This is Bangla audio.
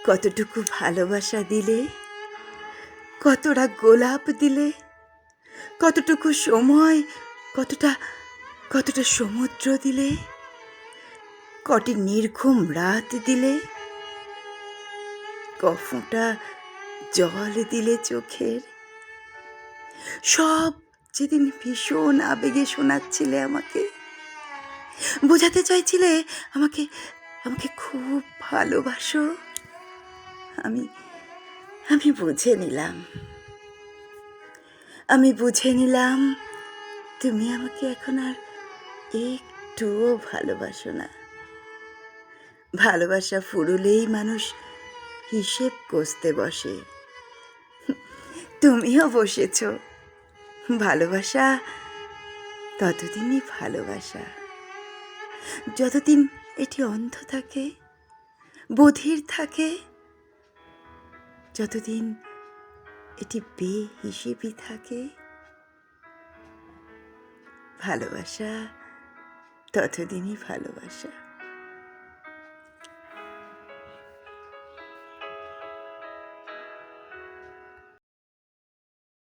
কতটুকু ভালোবাসা দিলে, কতটা গোলাপ দিলে, কতটুকু সময়, কতটা কতটা সমুদ্র দিলে, কটি নির্ঘুম রাত দিলে, কফোঁটা জল দিলে চোখের। সব যেদিন ভীষণ আবেগে শোনাচ্ছিলে আমাকে, বোঝাতে চাইছিলে আমাকে আমাকে খুব ভালোবাসো। আমি আমি বুঝে নিলাম, আমি বুঝে নিলাম তুমি আমাকে এখন আর একটুও ভালোবাসো না। ভালোবাসা ফুরুলেই মানুষ হিসেব কষতে বসে, তুমিও বসেছ। ভালোবাসা ততদিনই ভালোবাসা যতদিন এটি অন্ধ থাকে, বধির থাকে, যতদিন এটি বেহিসেবি থাকে। ভালোবাসা ততদিনই ভালোবাসা।